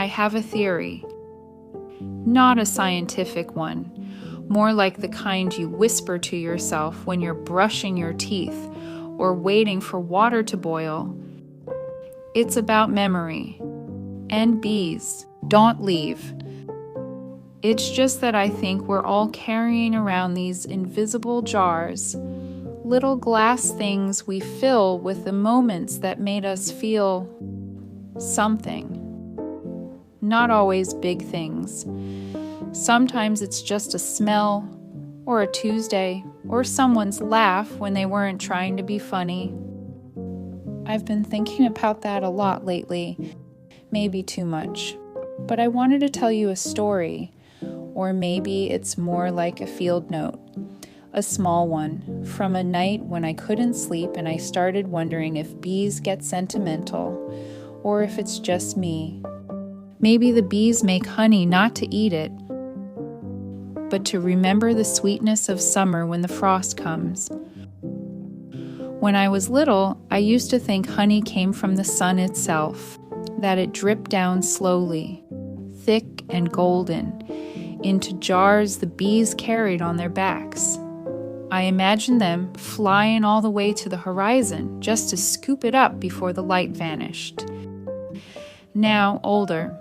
I have a theory. Not a scientific one, more like the kind you whisper to yourself when you're brushing your teeth or waiting for water to boil. It's about memory. And bees, don't leave. It's just that I think we're all carrying around these invisible jars, little glass things we fill with the moments that made us feel something. Not always big things. Sometimes it's just a smell, or a Tuesday, or someone's laugh when they weren't trying to be funny. I've been thinking about that a lot lately, maybe too much. But I wanted to tell you a story, or maybe it's more like a field note, a small one, from a night when I couldn't sleep and I started wondering if bees get sentimental, or if it's just me. Maybe the bees make honey not to eat it, but to remember the sweetness of summer when the frost comes. When I was little, I used to think honey came from the sun itself, that it dripped down slowly, thick and golden, into jars the bees carried on their backs. I imagined them flying all the way to the horizon just to scoop it up before the light vanished. Now, older,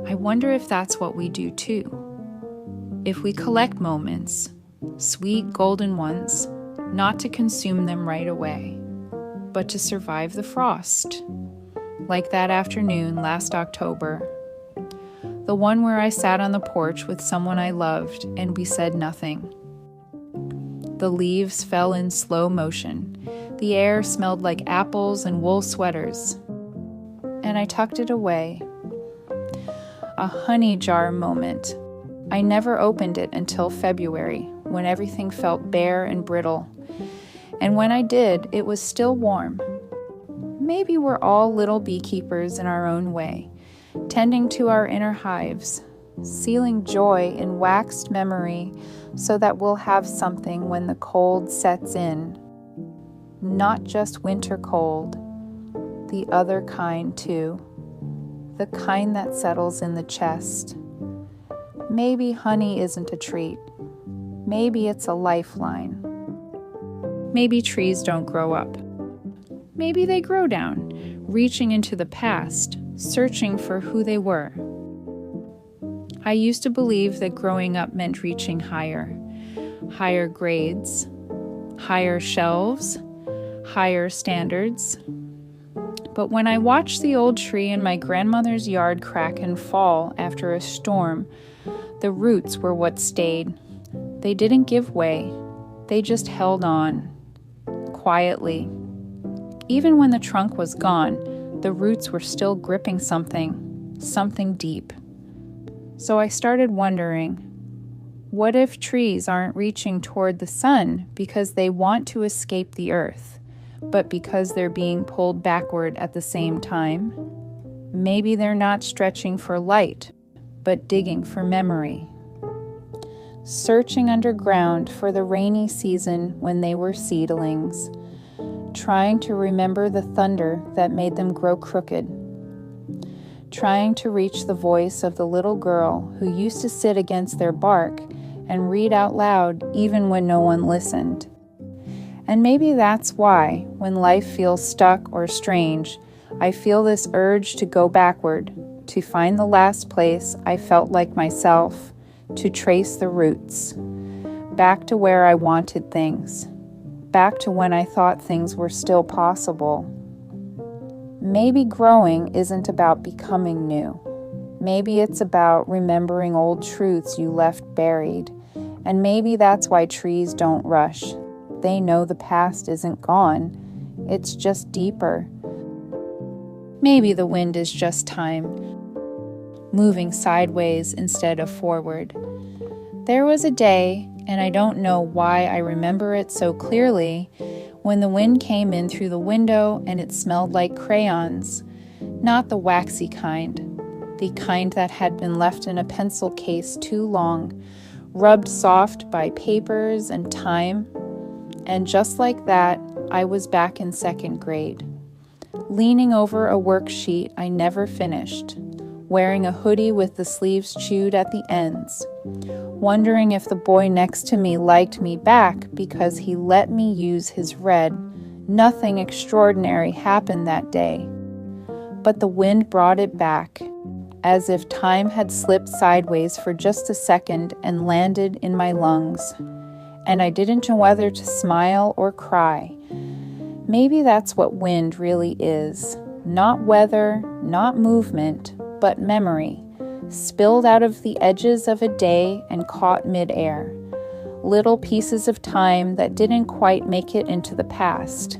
I wonder if that's what we do too. If we collect moments, sweet golden ones, not to consume them right away, but to survive the frost. Like that afternoon last October, the one where I sat on the porch with someone I loved and we said nothing. The leaves fell in slow motion. The air smelled like apples and wool sweaters. And I tucked it away. A honey jar moment. I never opened it until February, when everything felt bare and brittle. And when I did, it was still warm. Maybe we're all little beekeepers in our own way, tending to our inner hives, sealing joy in waxed memory so that we'll have something when the cold sets in. Not just winter cold, the other kind too, the kind that settles in the chest. Maybe honey isn't a treat. Maybe it's a lifeline. Maybe trees don't grow up. Maybe they grow down, reaching into the past, searching for who they were. I used to believe that growing up meant reaching higher grades, higher shelves, higher standards. But when I watched the old tree in my grandmother's yard crack and fall after a storm, the roots were what stayed. They didn't give way. They just held on, quietly. Even when the trunk was gone, the roots were still gripping something deep. So I started wondering, what if trees aren't reaching toward the sun because they want to escape the earth, but because they're being pulled backward at the same time? Maybe they're not stretching for light, but digging for memory. Searching underground for the rainy season when they were seedlings, trying to remember the thunder that made them grow crooked, trying to reach the voice of the little girl who used to sit against their bark and read out loud even when no one listened. And maybe that's why, when life feels stuck or strange, I feel this urge to go backward, to find the last place I felt like myself, to trace the roots, back to where I wanted things, back to when I thought things were still possible. Maybe growing isn't about becoming new. Maybe it's about remembering old truths you left buried. And maybe that's why trees don't rush. They know the past isn't gone. It's just deeper. Maybe the wind is just time, moving sideways instead of forward. There was a day, and I don't know why I remember it so clearly, when the wind came in through the window and it smelled like crayons, not the waxy kind, the kind that had been left in a pencil case too long, rubbed soft by papers and time. And just like that, I was back in second grade, leaning over a worksheet I never finished, wearing a hoodie with the sleeves chewed at the ends, wondering if the boy next to me liked me back because he let me use his red. Nothing extraordinary happened that day, but the wind brought it back, as if time had slipped sideways for just a second and landed in my lungs, and I didn't know whether to smile or cry. Maybe that's what wind really is. Not weather, not movement, but memory, spilled out of the edges of a day and caught midair. Little pieces of time that didn't quite make it into the past.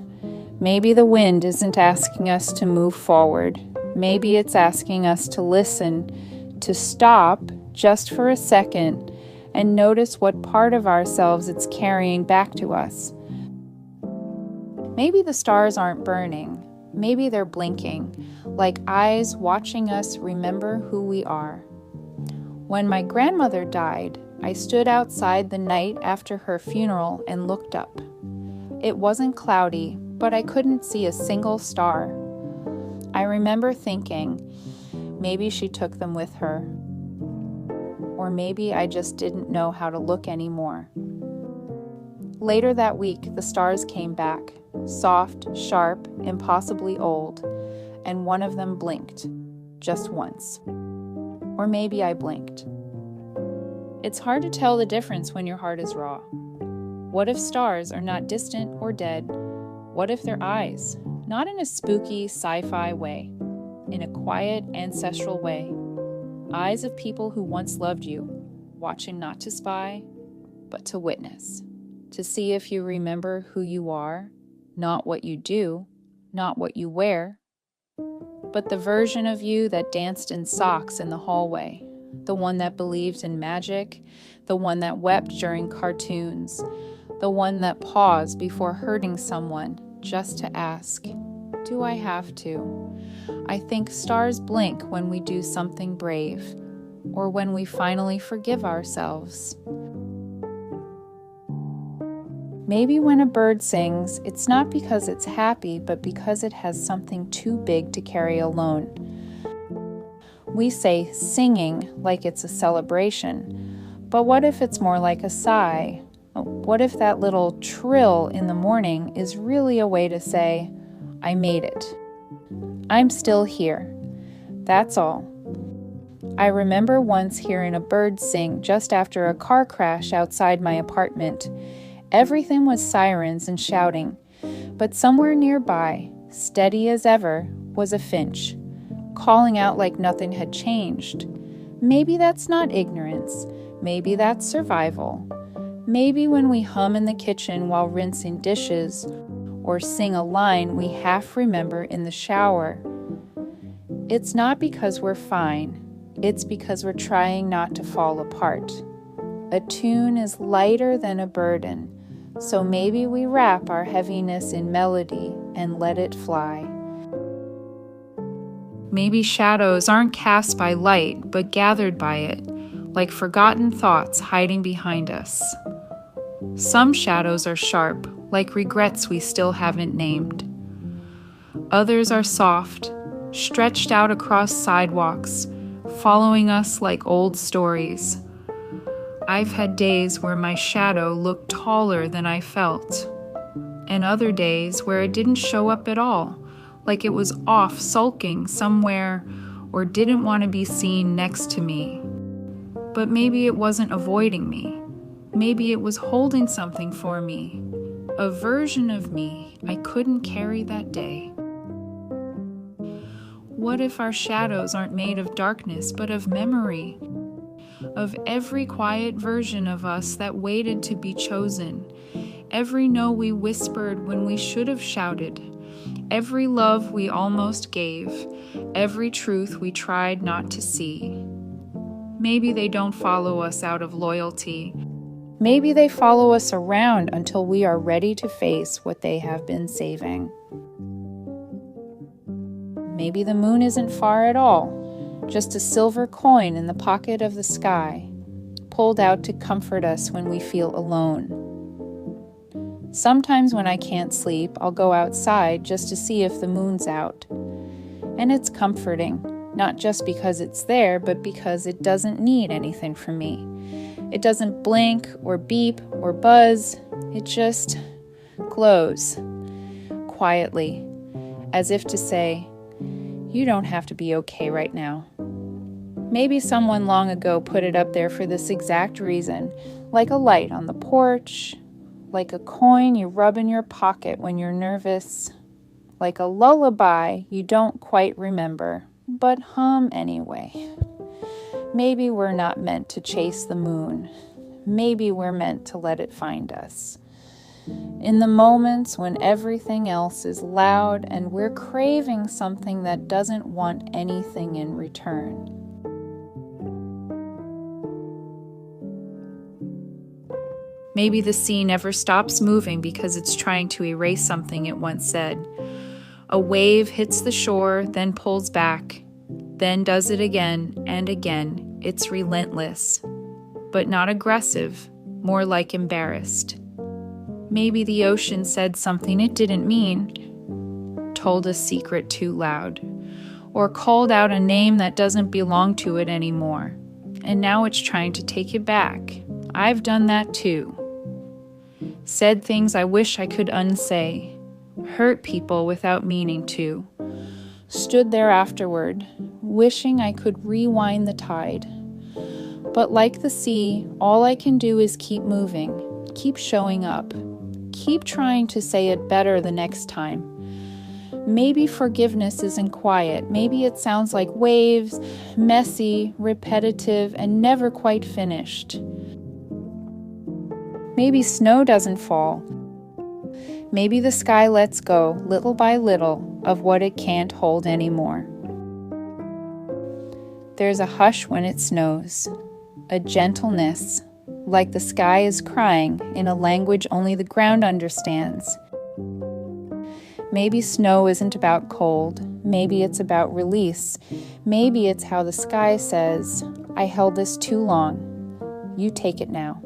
Maybe the wind isn't asking us to move forward. Maybe it's asking us to listen, to stop just for a second and notice what part of ourselves it's carrying back to us. Maybe the stars aren't burning. Maybe they're blinking, like eyes watching us remember who we are. When my grandmother died, I stood outside the night after her funeral and looked up. It wasn't cloudy, but I couldn't see a single star. I remember thinking, maybe she took them with her. Or maybe I just didn't know how to look anymore. Later that week, the stars came back, soft, sharp, impossibly old, and one of them blinked, just once. Or maybe I blinked. It's hard to tell the difference when your heart is raw. What if stars are not distant or dead? What if they're eyes? Not in a spooky sci-fi way, in a quiet, ancestral way. Eyes of people who once loved you, watching not to spy, but to witness. To see if you remember who you are, not what you do, not what you wear, but the version of you that danced in socks in the hallway, the one that believed in magic, the one that wept during cartoons, the one that paused before hurting someone just to ask, do I have to? I think stars blink when we do something brave, or when we finally forgive ourselves. Maybe when a bird sings, it's not because it's happy, but because it has something too big to carry alone. We say singing like it's a celebration, but what if it's more like a sigh? What if that little trill in the morning is really a way to say, I made it. I'm still here. That's all. I remember once hearing a bird sing just after a car crash outside my apartment. Everything was sirens and shouting, but somewhere nearby, steady as ever, was a finch, calling out like nothing had changed. Maybe that's not ignorance. Maybe that's survival. Maybe when we hum in the kitchen while rinsing dishes, or sing a line we half remember in the shower, it's not because we're fine. It's because we're trying not to fall apart. A tune is lighter than a burden. So maybe we wrap our heaviness in melody and let it fly. Maybe shadows aren't cast by light, but gathered by it, like forgotten thoughts hiding behind us. Some shadows are sharp, like regrets we still haven't named. Others are soft, stretched out across sidewalks, following us like old stories. I've had days where my shadow looked taller than I felt, and other days where it didn't show up at all, like it was off sulking somewhere or didn't want to be seen next to me. But maybe it wasn't avoiding me. Maybe it was holding something for me, a version of me I couldn't carry that day. What if our shadows aren't made of darkness, but of memory? Of every quiet version of us that waited to be chosen, every no we whispered when we should have shouted, every love we almost gave, every truth we tried not to see. Maybe they don't follow us out of loyalty. Maybe they follow us around until we are ready to face what they have been saving. Maybe the moon isn't far at all. Just a silver coin in the pocket of the sky, pulled out to comfort us when we feel alone. Sometimes when I can't sleep, I'll go outside just to see if the moon's out. And it's comforting. not just because it's there, but because it doesn't need anything from me. It doesn't blink or beep or buzz. It just glows quietly, as if to say, you don't have to be okay right now. Maybe someone long ago put it up there for this exact reason, like a light on the porch, like a coin you rub in your pocket when you're nervous, like a lullaby you don't quite remember, but hum anyway. Maybe we're not meant to chase the moon. Maybe we're meant to let it find us. In the moments when everything else is loud and we're craving something that doesn't want anything in return. Maybe the sea never stops moving because it's trying to erase something it once said. A wave hits the shore, then pulls back, then does it again and again. It's relentless, but not aggressive, more like embarrassed. Maybe the ocean said something it didn't mean, told a secret too loud, or called out a name that doesn't belong to it anymore, and now it's trying to take it back. I've done that too. Said things I wish I could unsay, hurt people without meaning to, stood there afterward, wishing I could rewind the tide. But like the sea, all I can do is keep moving, keep showing up, keep trying to say it better the next time. Maybe forgiveness isn't quiet. Maybe it sounds like waves, messy, repetitive, and never quite finished. Maybe snow doesn't fall. Maybe the sky lets go, little by little, of what it can't hold anymore. There's a hush when it snows, a gentleness, like the sky is crying in a language only the ground understands. Maybe snow isn't about cold. Maybe it's about release. Maybe it's how the sky says, I held this too long. You take it now.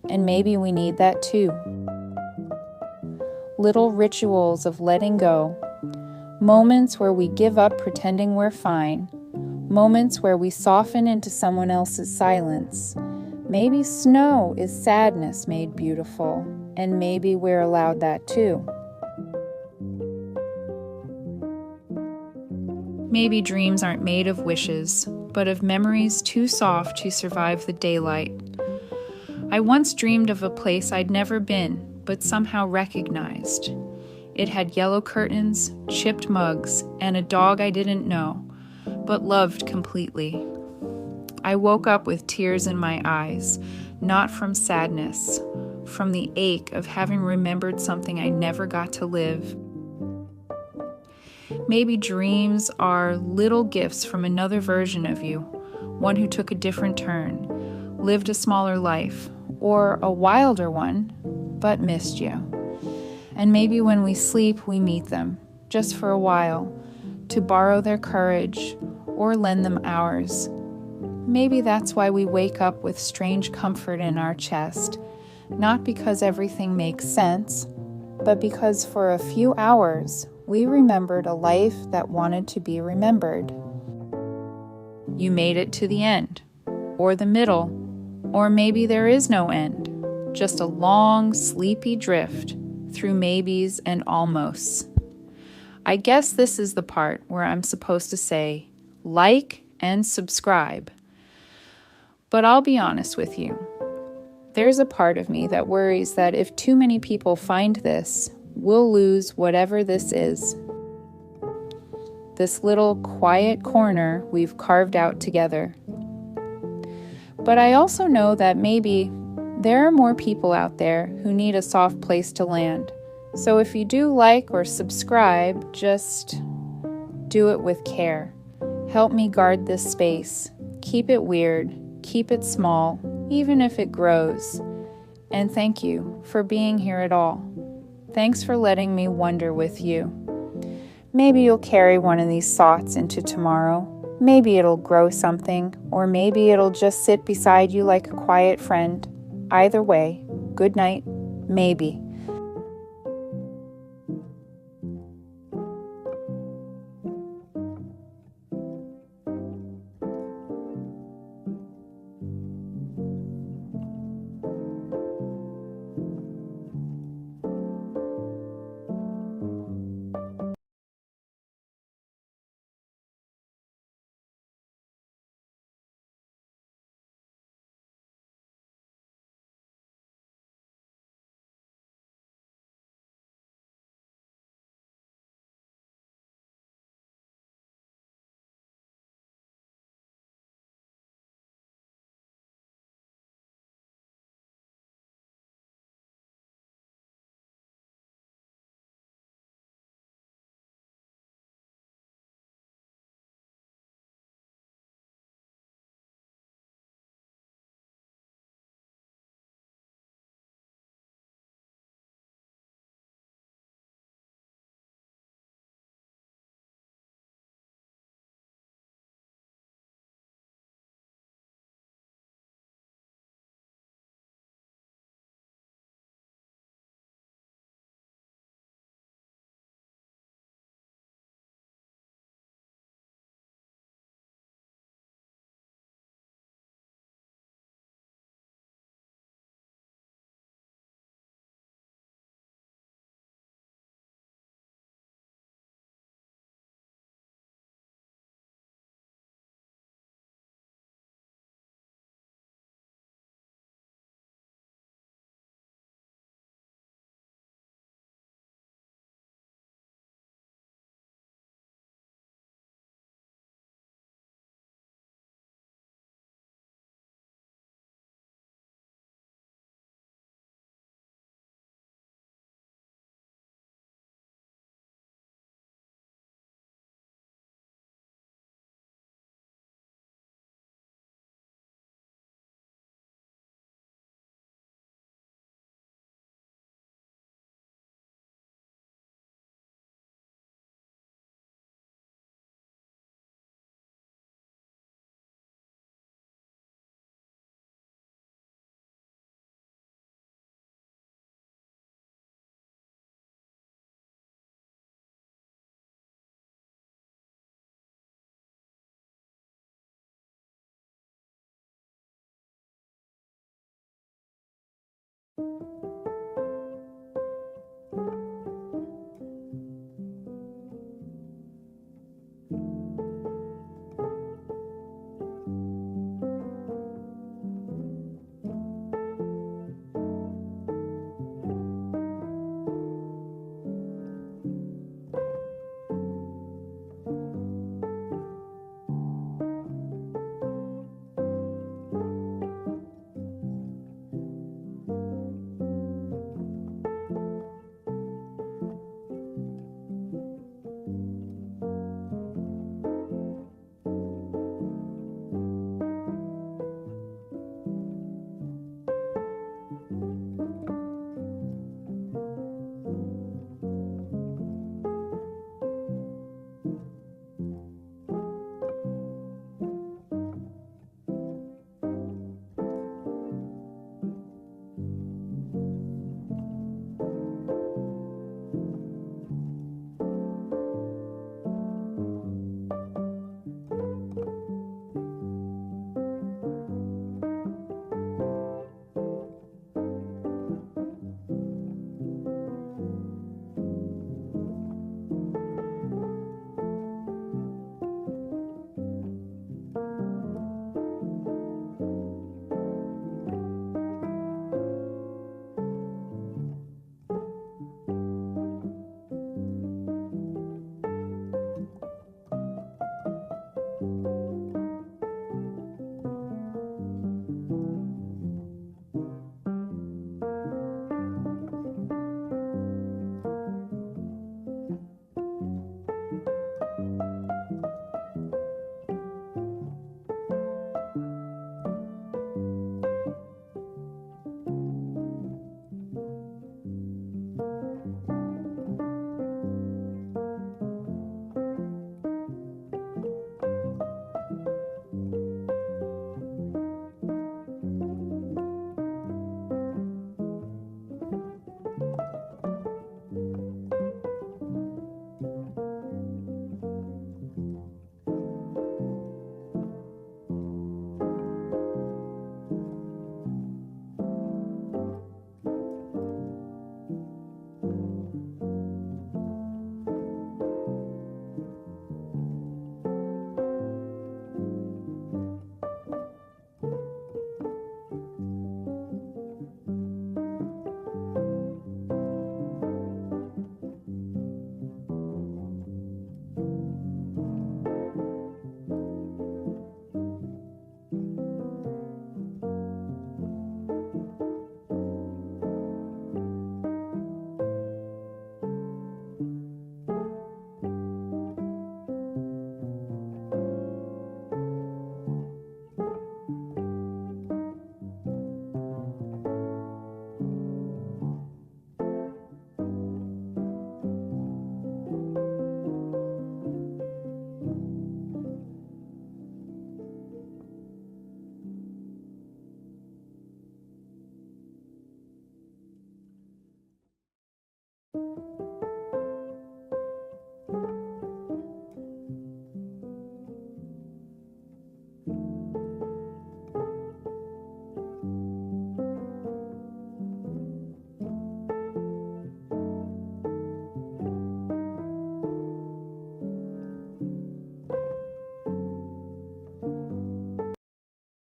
And maybe we need that too. Little rituals of letting go. Moments where we give up pretending we're fine. Moments where we soften into someone else's silence. Maybe snow is sadness made beautiful, and maybe we're allowed that too. Maybe dreams aren't made of wishes, but of memories too soft to survive the daylight. I once dreamed of a place I'd never been, but somehow recognized. It had yellow curtains, chipped mugs, and a dog I didn't know, but loved completely. I woke up with tears in my eyes, not from sadness, from the ache of having remembered something I never got to live. Maybe dreams are little gifts from another version of you, one who took a different turn, lived a smaller life, or a wilder one, but missed you. And maybe when we sleep, we meet them, just for a while, to borrow their courage or lend them ours. Maybe that's why we wake up with strange comfort in our chest, not because everything makes sense, but because for a few hours, we remembered a life that wanted to be remembered. You made it to the end, or the middle, or maybe there is no end, just a long, sleepy drift through maybes and almosts. I guess this is the part where I'm supposed to say, like and subscribe. But I'll be honest with you. There's a part of me that worries that if too many people find this, we'll lose whatever this is. This little quiet corner we've carved out together. But I also know that maybe there are more people out there who need a soft place to land. So if you do like or subscribe, just do it with care. Help me guard this space. Keep it weird. Keep it small, even if it grows. And thank you for being here at all. Thanks for letting me wonder with you. Maybe you'll carry one of these thoughts into tomorrow. Maybe it'll grow something, or maybe it'll just sit beside you like a quiet friend. Either way, good night, maybe.